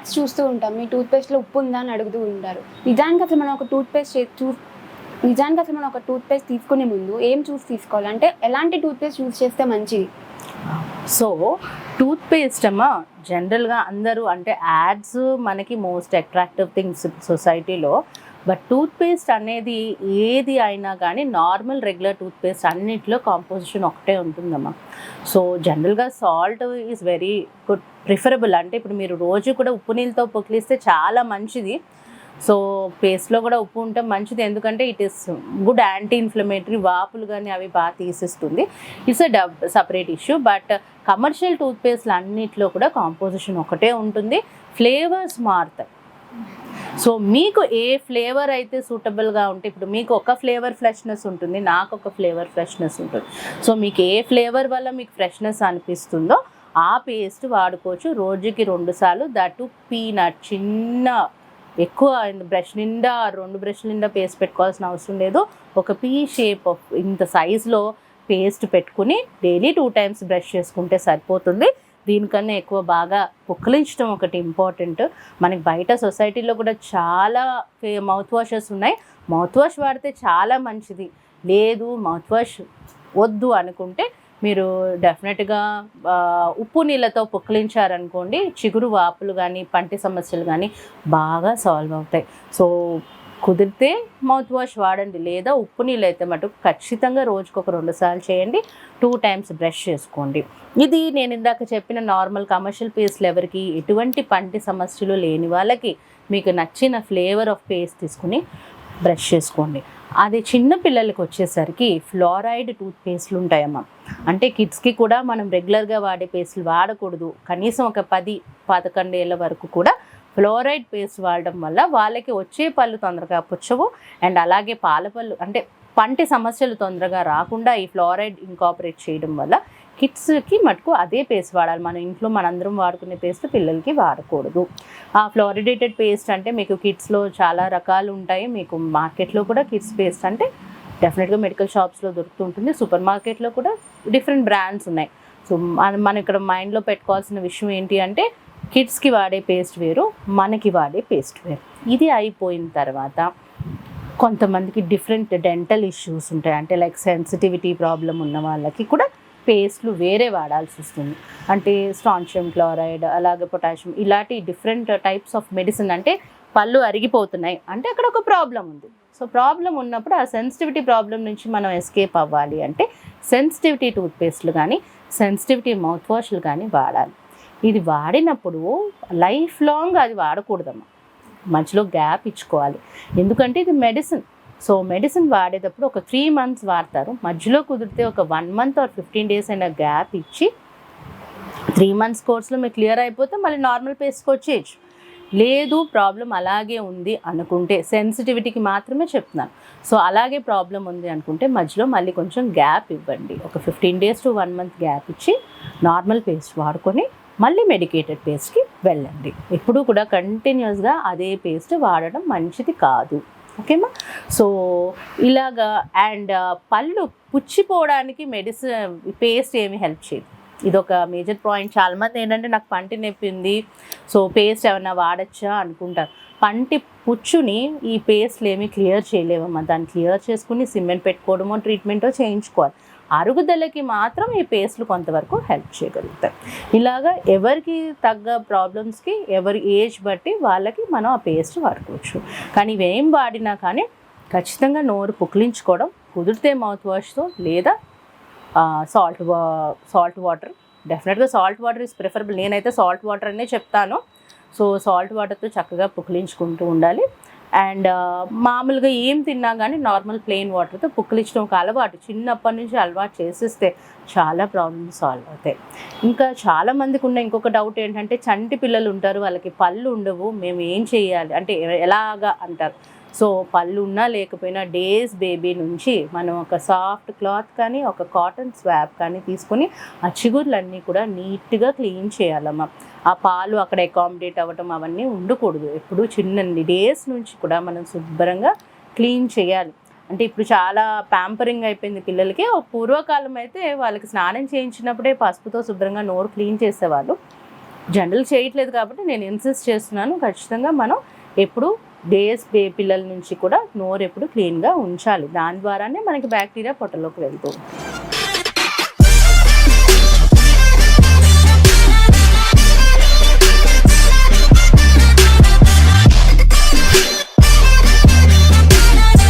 Ads చూస్తూ ఉంటాం, మీ టూత్పేస్ట్లో ఉప్పు ఉందా అని అడుగుతూ ఉంటారు. నిజానికి అసలు మనం ఒక టూత్పేస్ట్ తీసుకునే ముందు ఏం చూసి తీసుకోవాలి, అంటే ఎలాంటి టూత్పేస్ట్ యూజ్ చేస్తే మంచిది? సో టూత్పేస్ట్ అమ్మా జనరల్గా అందరూ అంటే యాడ్స్ మనకి మోస్ట్ అట్రాక్టివ్ థింగ్స్ సొసైటీలో. బట్ టూత్పేస్ట్ అనేది ఏది అయినా కానీ నార్మల్ రెగ్యులర్ టూత్పేస్ట్ అన్నింటిలో కాంపోజిషన్ ఒకటే ఉంటుందమ్మా. సో జనరల్గా salt is very good preferable. అంటే ఇప్పుడు మీరు రోజు కూడా ఉప్పు నీళ్ళతో పుక్కిలిస్తే చాలా మంచిది. సో పేస్ట్లో కూడా ఉప్పు ఉంటే మంచిది, ఎందుకంటే it is good anti inflammatory, వాపులు కానీ అవి బాగా తీసేస్తుంది. It's separate issue. But commercial టూత్పేస్ట్లు అన్నింటిలో కూడా కాంపోజిషన్ ఒకటే ఉంటుంది, ఫ్లేవర్స్ మారుతాయి. సో మీకు ఏ ఫ్లేవర్ అయితే సూటబుల్గా ఉంటే, ఇప్పుడు మీకు ఒక ఫ్లేవర్ ఫ్రెష్నెస్ ఉంటుంది, నాకు ఒక ఫ్లేవర్ ఫ్రెష్నెస్ ఉంటుంది. సో మీకు ఏ ఫ్లేవర్ వల్ల మీకు ఫ్రెష్నెస్ అనిపిస్తుందో ఆ పేస్ట్ వాడుకోవచ్చు. రోజుకి 2 సార్లు, దట్ పీనట్ చిన్న ఎక్కువ బ్రష్ నిండా 2 బ్రష్ల నిండా పేస్ట్ పెట్టుకోవాల్సిన అవసరం లేదు. ఒక పీ షేప్ ఆఫ్ ఇంత సైజులో పేస్ట్ పెట్టుకుని డైలీ 2 టైమ్స్ బ్రష్ చేసుకుంటే సరిపోతుంది. దీనికన్నా ఎక్కువ బాగా పుక్కిలించడం ఒకటి ఇంపార్టెంట్. మనకి బయట సొసైటీలో కూడా చాలా మౌత్ వాషెస్ ఉన్నాయి. మౌత్ వాష్ వాడితే చాలా మంచిది. లేదు మౌత్ వాష్ వద్దు అనుకుంటే మీరు డెఫినెట్గా ఉప్పు నీళ్ళతో పుక్కిలించారనుకోండి, చిగురు వాపులు కానీ పంటి సమస్యలు కానీ బాగా సాల్వ్ అవుతాయి. సో కుదిరితే మౌత్ వాష్ వాడండి, లేదా ఉప్పు నీళ్ళు అయితే మటుకు ఖచ్చితంగా రోజుకు ఒక 2 సార్లు చేయండి. 2 టైమ్స్ బ్రష్ చేసుకోండి. ఇది నేను ఇందాక చెప్పిన నార్మల్ కమర్షియల్ పేస్ట్లు ఎవరికి ఎటువంటి పంటి సమస్యలు లేని వాళ్ళకి మీకు నచ్చిన ఫ్లేవర్ ఆఫ్ పేస్ట్ తీసుకుని బ్రష్ చేసుకోండి. అది చిన్న పిల్లలకి వచ్చేసరికి ఫ్లోరైడ్ టూత్పేస్ట్లు ఉంటాయమ్మా. అంటే కిడ్స్కి కూడా మనం రెగ్యులర్గా వాడే పేస్ట్లు వాడకూడదు. కనీసం ఒక 10-11 ఏళ్ళ వరకు కూడా ఫ్లోరైడ్ పేస్ట్ వాడడం వల్ల వాళ్ళకి వచ్చే పళ్ళు తొందరగా పుచ్చవు. అండ్ అలాగే పాల పళ్ళు అంటే పంటి సమస్యలు తొందరగా రాకుండా ఈ ఫ్లోరైడ్ ఇంకాపరేట్ చేయడం వల్ల కిడ్స్కి మటుకు అదే పేస్ట్ వాడాలి. మన ఇంట్లో మనందరం వాడుకునే పేస్ట్ పిల్లలకి వాడకూడదు. ఆ ఫ్లోరిడేటెడ్ పేస్ట్ అంటే మీకు కిడ్స్లో చాలా రకాలు ఉంటాయి. మీకు మార్కెట్లో కూడా కిడ్స్ పేస్ట్ అంటే డెఫినెట్గా మెడికల్ షాప్స్లో దొరుకుతుంటుంది. సూపర్ మార్కెట్లో కూడా డిఫరెంట్ బ్రాండ్స్ ఉన్నాయి. సో మనం ఇక్కడ మైండ్లో పెట్టుకోవాల్సిన విషయం ఏంటి అంటే కిడ్స్కి వాడే పేస్ట్ వేరు, మనకి వాడే పేస్ట్ వేరు. ఇది అయిపోయిన తర్వాత కొంతమందికి డిఫరెంట్ డెంటల్ ఇష్యూస్ ఉంటాయి. అంటే లైక్ సెన్సిటివిటీ ప్రాబ్లం ఉన్న వాళ్ళకి కూడా పేస్ట్లు వేరే వాడాల్సి వస్తుంది. అంటే స్టాన్షియం క్లోరైడ్, అలాగే పొటాషియం, ఇలాంటి డిఫరెంట్ టైప్స్ ఆఫ్ మెడిసిన్. అంటే పళ్ళు అరిగిపోతున్నాయి అంటే అక్కడ ఒక ప్రాబ్లం ఉంది. సో ప్రాబ్లం ఉన్నప్పుడు ఆ సెన్సిటివిటీ ప్రాబ్లం నుంచి మనం ఎస్కేప్ అవ్వాలి అంటే సెన్సిటివిటీ టూత్పేస్ట్లు కానీ సెన్సిటివిటీ మౌత్ వాష్లు కానీ వాడాలి. ఇది వాడినప్పుడు లైఫ్ లాంగ్ అది వాడకూడదమ్మా, మధ్యలో గ్యాప్ ఇచ్చుకోవాలి. ఎందుకంటే ఇది మెడిసిన్. సో మెడిసిన్ వాడేటప్పుడు ఒక 3 మంత్స్ వాడతారు, మధ్యలో కుదిరితే ఒక 1 మంత్ ఆర్ 15 డేస్ అయినా గ్యాప్ ఇచ్చి 3 మంత్స్ కోర్స్లో మీకు క్లియర్ అయిపోతే మళ్ళీ నార్మల్ పేస్ట్కి వచ్చేయచ్చు. లేదు ప్రాబ్లం అలాగే ఉంది అనుకుంటే, సెన్సిటివిటీకి మాత్రమే చెప్తున్నాను. సో అలాగే ప్రాబ్లం ఉంది అనుకుంటే మధ్యలో మళ్ళీ కొంచెం గ్యాప్ ఇవ్వండి. ఒక 15 డేస్ టు 1 మంత్ గ్యాప్ ఇచ్చి నార్మల్ పేస్ట్ వాడుకొని మళ్ళీ మెడికేటెడ్ పేస్ట్కి వెళ్ళండి. ఎప్పుడూ కూడా కంటిన్యూస్గా అదే పేస్ట్ వాడడం మంచిది కాదు. ఓకేమా? సో ఇలాగా. అండ్ పళ్ళు పుచ్చిపోవడానికి మెడిసిన్ పేస్ట్ ఏమి హెల్ప్ చేయదు. ఇదొక మేజర్ పాయింట్. చాలామంది ఏంటంటే నాకు పంటి నొప్పి ఉంది, సో పేస్ట్ ఏమైనా వాడచ్చా అనుకుంటారు. పంటి పుచ్చుని ఈ పేస్ట్లు ఏమీ క్లియర్ చేయలేవమ్మా. దాన్ని క్లియర్ చేసుకుని సిమెంట్ పెట్టుకోవడమో ట్రీట్మెంటో చేయించుకోవాలి. అరుగుదలకి మాత్రం ఈ పేస్ట్లు కొంతవరకు హెల్ప్ చేయగలుగుతాయి. ఇలాగా ఎవరికి తగ్గ ప్రాబ్లమ్స్కి ఎవరి ఏజ్ బట్టి వాళ్ళకి మనం ఆ పేస్ట్ వాడుకోవచ్చు. కానీ ఇవేం వాడినా కానీ ఖచ్చితంగా నోరు పుక్కిలించుకోవడం, కుదిరితే మౌత్ వాష్తో లేదా సాల్ట్ వాటర్. డెఫినెట్గా సాల్ట్ వాటర్ ఈజ్ ప్రిఫరబుల్. నేనైతే సాల్ట్ వాటర్ అనే చెప్తాను. సో సాల్ట్ వాటర్తో చక్కగా పుక్కిలించుకుంటూ ఉండాలి. అండ్ మామూలుగా ఏం తిన్నా కానీ నార్మల్ ప్లెయిన్ వాటర్తో పుక్కిలించడం ఒక అలవాటు, చిన్నప్పటి నుంచి అలవాటు చేసేస్తే చాలా ప్రాబ్లమ్స్ సాల్వ్ అవుతాయి. ఇంకా చాలామందికి ఉన్న ఇంకొక డౌట్ ఏంటంటే చంటి పిల్లలు ఉంటారు, వాళ్ళకి పళ్ళు ఉండవు, మేము ఏం చేయాలి అంటే ఎలాగా అంటారు. సో పళ్ళు ఉన్నా లేకపోయినా డేస్ బేబీ నుంచి మనం ఒక సాఫ్ట్ క్లాత్ కానీ ఒక కాటన్ స్వాబ్ కానీ తీసుకొని ఆ చిగుర్లన్నీ కూడా నీట్గా క్లీన్ చేయాలమ్మా. ఆ పాలు అక్కడ అకామిడేట్ అవ్వటం అవన్నీ ఉండకూడదు. ఎప్పుడు చిన్న డేస్ నుంచి కూడా మనం శుభ్రంగా క్లీన్ చేయాలి. అంటే ఇప్పుడు చాలా ప్యాంపరింగ్ అయిపోయింది పిల్లలకి. పూర్వకాలం అయితే వాళ్ళకి స్నానం చేయించినప్పుడే పసుపుతో శుభ్రంగా నోరు క్లీన్ చేసేవాళ్ళు. జనరల్ చేయట్లేదు కాబట్టి నేను ఇన్సిస్ట్ చేస్తున్నాను. ఖచ్చితంగా మనం ఎప్పుడు డేస్ పిల్లల నుంచి కూడా నోరు ఎప్పుడు క్లీన్గా ఉంచాలి. దాని ద్వారానే మనకి బ్యాక్టీరియా పొట్టలోకి వెళ్తుంది.